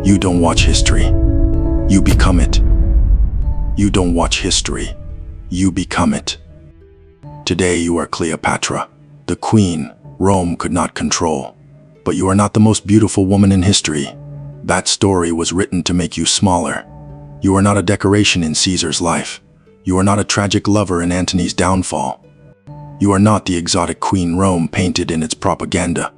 You don't watch history. You become it. You don't watch history. You become it. Today you are Cleopatra, the queen Rome could not control. But you are not the most beautiful woman in history. That story was written to make you smaller. You are not a decoration in Caesar's life. You are not a tragic lover in Antony's downfall. You are not the exotic queen Rome painted in its propaganda.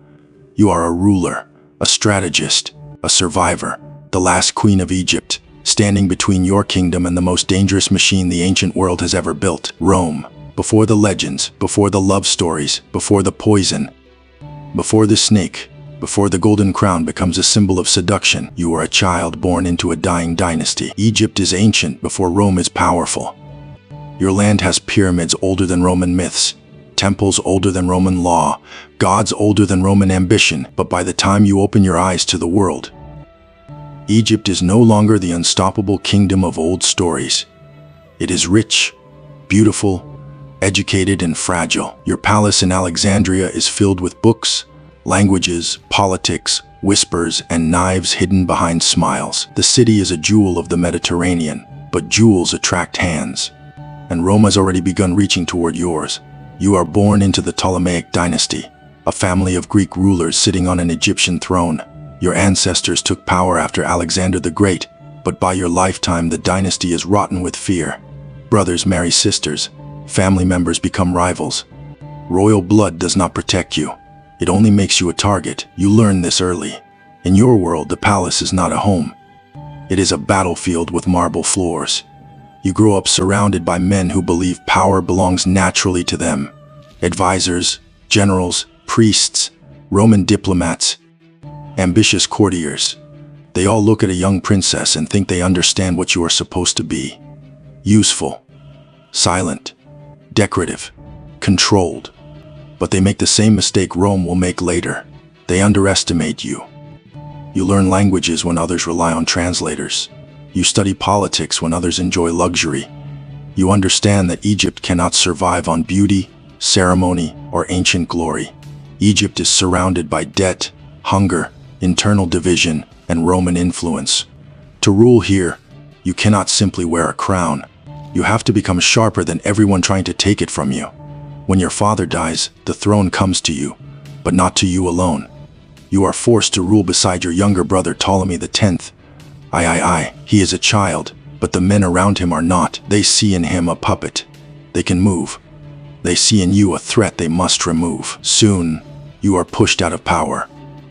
You are a ruler, a strategist, a survivor, the last queen of Egypt, standing between your kingdom and the most dangerous machine the ancient world has ever built, Rome. Before the legends, before the love stories, before the poison, before the snake, before the golden crown becomes a symbol of seduction, you are a child born into a dying dynasty. Egypt is ancient before Rome is powerful. Your land has pyramids older than Roman myths, temples older than Roman law, gods older than Roman ambition, but by the time you open your eyes to the world, Egypt is no longer the unstoppable kingdom of old stories. It is rich, beautiful, educated, and fragile. Your palace in Alexandria is filled with books, languages, politics, whispers, and knives hidden behind smiles. The city is a jewel of the Mediterranean, but jewels attract hands. And Rome has already begun reaching toward yours. You are born into the Ptolemaic dynasty, a family of Greek rulers sitting on an Egyptian throne. Your ancestors took power after Alexander the Great, but by your lifetime the dynasty is rotten with fear. Brothers marry sisters, family members become rivals. Royal blood does not protect you. It only makes you a target. You learn this early. In your world, the palace is not a home. It is a battlefield with marble floors. You grow up surrounded by men who believe power belongs naturally to them. Advisors, generals, priests, Roman diplomats, ambitious courtiers. They all look at a young princess and think they understand what you are supposed to be. Useful, silent, decorative, controlled. But they make the same mistake Rome will make later. They underestimate you. You learn languages when others rely on translators. You study politics when others enjoy luxury. You understand that Egypt cannot survive on beauty, ceremony, or ancient glory. Egypt is surrounded by debt, hunger, internal division, and Roman influence. To rule here, you cannot simply wear a crown. You have to become sharper than everyone trying to take it from you. When your father dies, the throne comes to you, but not to you alone. You are forced to rule beside your younger brother Ptolemy X. He is a child, but the men around him are not. They see in him a puppet. They can move. They see in you a threat they must remove. Soon, you are pushed out of power.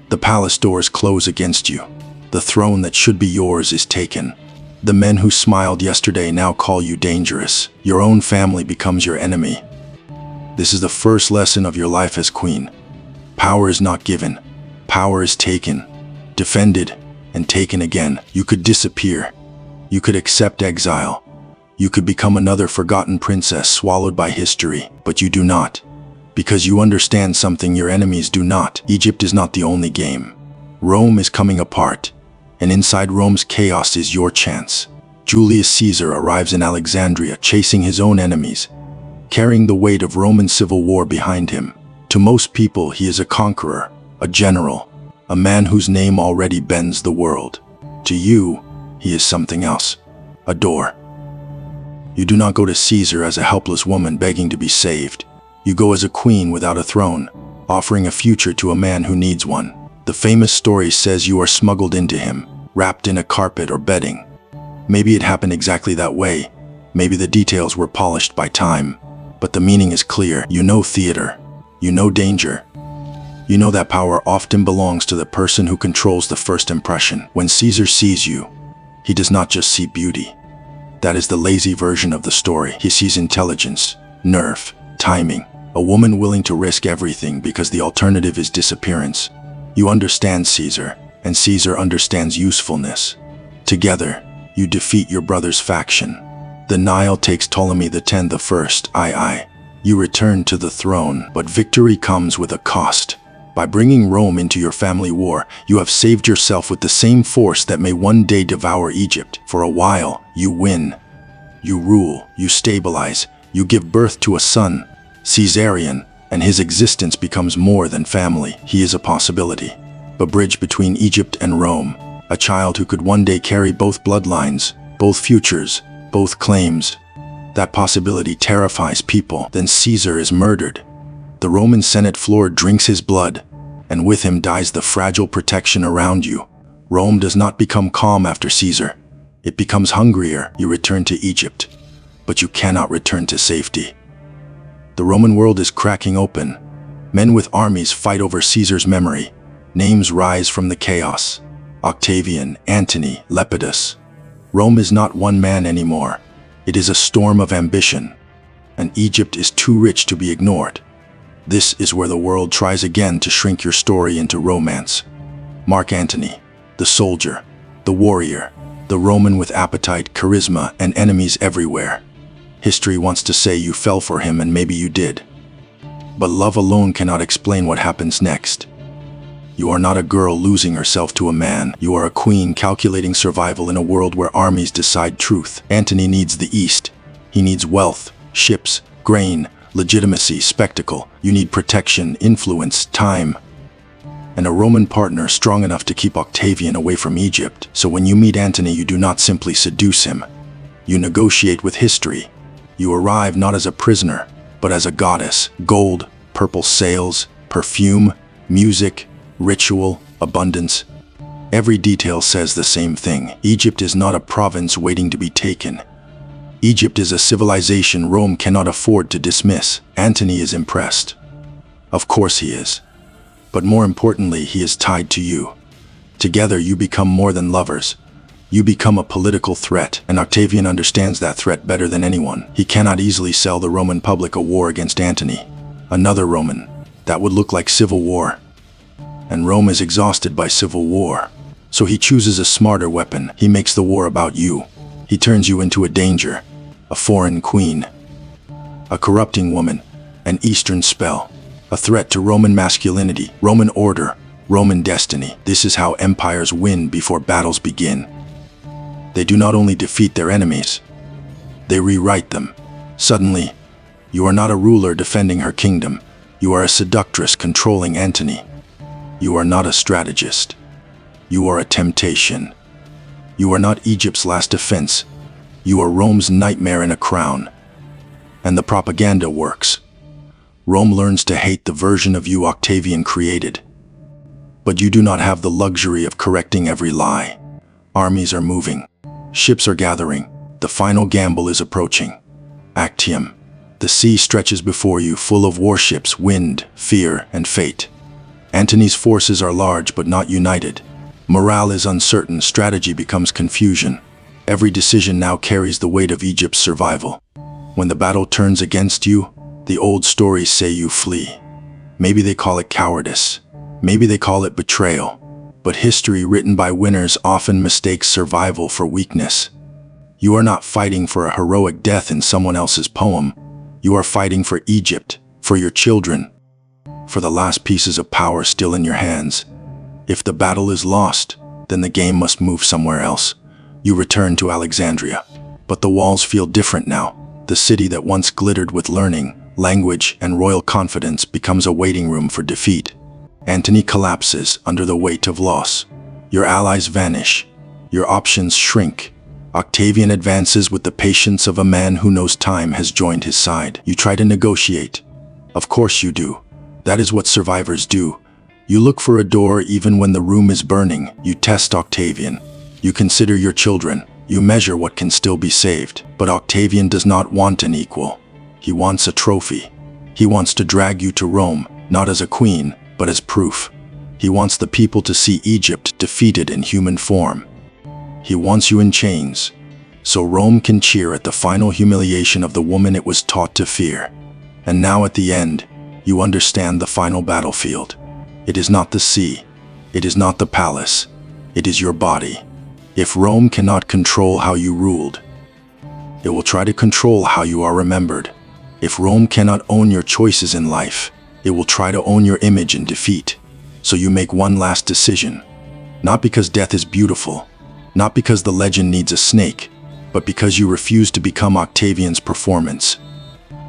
The palace doors close against you. The throne that should be yours is taken. The men who smiled yesterday now call you dangerous. Your own family becomes your enemy. This is the first lesson of your life as queen. Power is not given. Power is taken, defended, and taken again. You could disappear. You could accept exile. You could become another forgotten princess swallowed by history, but you do not. Because you understand something your enemies do not. Egypt is not the only game. Rome is coming apart, and inside Rome's chaos is your chance. Julius Caesar arrives in Alexandria chasing his own enemies, carrying the weight of Roman civil war behind him. To most people, he is a conqueror, a general, a man whose name already bends the world. To you, he is something else, a door. You do not go to Caesar as a helpless woman begging to be saved. You go as a queen without a throne, offering a future to a man who needs one. The famous story says you are smuggled into him, wrapped in a carpet or bedding. Maybe it happened exactly that way. Maybe the details were polished by time. But the meaning is clear. You know theater. You know danger. You know that power often belongs to the person who controls the first impression. When Caesar sees you, he does not just see beauty. That is the lazy version of the story. He sees intelligence, nerve, timing, a woman willing to risk everything because the alternative is disappearance. You understand Caesar, and Caesar understands usefulness. Together, you defeat your brother's faction. The Nile takes Ptolemy I. You return to the throne, but victory comes with a cost. By bringing Rome into your family war, you have saved yourself with the same force that may one day devour Egypt. For a while, you win. You rule, you stabilize, you give birth to a son, Caesarion, and his existence becomes more than family. He is a possibility, a bridge between Egypt and Rome. a child who could one day carry both bloodlines, both futures, both claims. That possibility terrifies people. Then Caesar is murdered. The Roman Senate floor drinks his blood, and with him dies the fragile protection around you. Rome does not become calm after Caesar. It becomes hungrier. You return to Egypt, but you cannot return to safety. The Roman world is cracking open. Men with armies fight over Caesar's memory. Names rise from the chaos. Octavian, Antony, Lepidus. Rome is not one man anymore. It is a storm of ambition. And Egypt is too rich to be ignored. This is where the world tries again to shrink your story into romance. Mark Antony, the soldier, the warrior, the Roman with appetite, charisma, and enemies everywhere. History wants to say you fell for him, and maybe you did. But love alone cannot explain what happens next. You are not a girl losing herself to a man. You are a queen calculating survival in a world where armies decide truth. Antony needs the East. He needs wealth, ships, grain, legitimacy, spectacle. You need protection, influence, time, and a Roman partner strong enough to keep Octavian away from Egypt. So when you meet Antony, you do not simply seduce him. You negotiate with history. You arrive not as a prisoner, but as a goddess. Gold, purple sails, perfume, music, ritual, abundance. Every detail says the same thing. Egypt is not a province waiting to be taken. Egypt is a civilization Rome cannot afford to dismiss. Antony is impressed. Of course he is. But more importantly, he is tied to you. Together you become more than lovers. You become a political threat, and Octavian understands that threat better than anyone. He cannot easily sell the Roman public a war against Antony. Another Roman. That would look like civil war. And Rome is exhausted by civil war. So he chooses a smarter weapon. He makes the war about you. He turns you into a danger, a foreign queen, a corrupting woman, an Eastern spell, a threat to Roman masculinity, Roman order, Roman destiny. This is how empires win before battles begin. They do not only defeat their enemies, they rewrite them. Suddenly, you are not a ruler defending her kingdom. You are a seductress controlling Antony. You are not a strategist. You are a temptation. You are not Egypt's last defense. You are Rome's nightmare in a crown. And the propaganda works. Rome learns to hate the version of you Octavian created. But you do not have the luxury of correcting every lie. Armies are moving. Ships are gathering. The final gamble is approaching. Actium. The sea stretches before you, full of warships, wind, fear, and fate. Antony's forces are large but not united. Morale is uncertain, strategy becomes confusion. Every decision now carries the weight of Egypt's survival. When the battle turns against you, the old stories say you flee. Maybe they call it cowardice. Maybe they call it betrayal. But history written by winners often mistakes survival for weakness. You are not fighting for a heroic death in someone else's poem. You are fighting for Egypt, for your children, for the last pieces of power still in your hands. If the battle is lost, then the game must move somewhere else. You return to Alexandria. But the walls feel different now. The city that once glittered with learning, language, and royal confidence becomes a waiting room for defeat. Antony collapses under the weight of loss. Your allies vanish. Your options shrink. Octavian advances with the patience of a man who knows time has joined his side. You try to negotiate. Of course you do. That is what survivors do. You look for a door even when the room is burning. You test Octavian. You consider your children. You measure what can still be saved. But Octavian does not want an equal. He wants a trophy. He wants to drag you to Rome, not as a queen, but as proof. He wants the people to see Egypt defeated in human form. He wants you in chains, so Rome can cheer at the final humiliation of the woman it was taught to fear. And now at the end, you understand the final battlefield. It is not the sea. It is not the palace. It is your body. If Rome cannot control how you ruled, it will try to control how you are remembered. If Rome cannot own your choices in life, it will try to own your image in defeat. So you make one last decision. Not because death is beautiful, not because the legend needs a snake, but because you refuse to become Octavian's performance.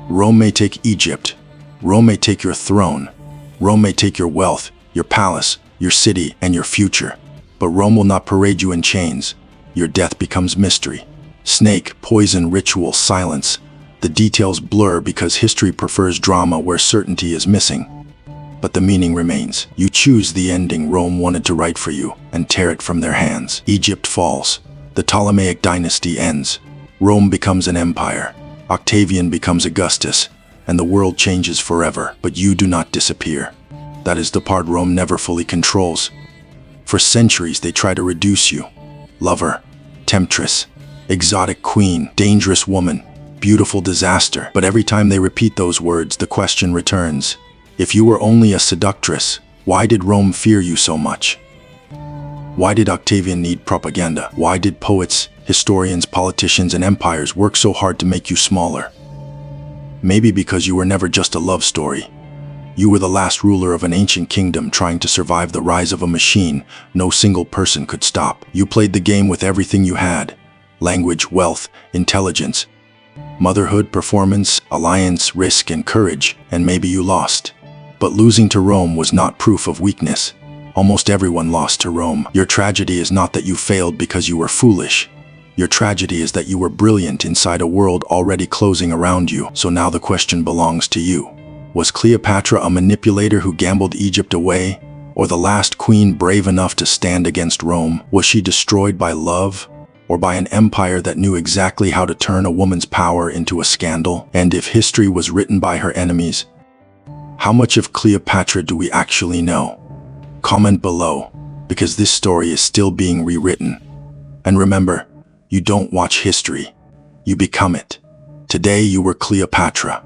Rome may take Egypt. Rome may take your throne. Rome may take your wealth, your palace, your city, and your future. But Rome will not parade you in chains. Your death becomes mystery. Snake, poison, ritual, silence. The details blur because history prefers drama where certainty is missing. But the meaning remains. You choose the ending Rome wanted to write for you and tear it from their hands. Egypt falls. The Ptolemaic dynasty ends. Rome becomes an empire. Octavian becomes Augustus, and the world changes forever. But you do not disappear. That is the part Rome never fully controls. For centuries they try to reduce you. Lover, temptress, exotic queen, dangerous woman, beautiful disaster. But every time they repeat those words, the question returns. If you were only a seductress, why did Rome fear you so much? Why did Octavian need propaganda? Why did poets, historians, politicians, and empires work so hard to make you smaller? Maybe because you were never just a love story. You were the last ruler of an ancient kingdom trying to survive the rise of a machine no single person could stop. You played the game with everything you had: language, wealth, intelligence, motherhood, performance, alliance, risk, and courage, and maybe you lost. But losing to Rome was not proof of weakness. Almost everyone lost to Rome. Your tragedy is not that you failed because you were foolish. Your tragedy is that you were brilliant inside a world already closing around you. So now the question belongs to you. Was Cleopatra a manipulator who gambled Egypt away? Or the last queen brave enough to stand against Rome? Was she destroyed by love? Or by an empire that knew exactly how to turn a woman's power into a scandal? And if history was written by her enemies, how much of Cleopatra do we actually know? Comment below, because this story is still being rewritten. And remember, you don't watch history, you become it. Today you were Cleopatra.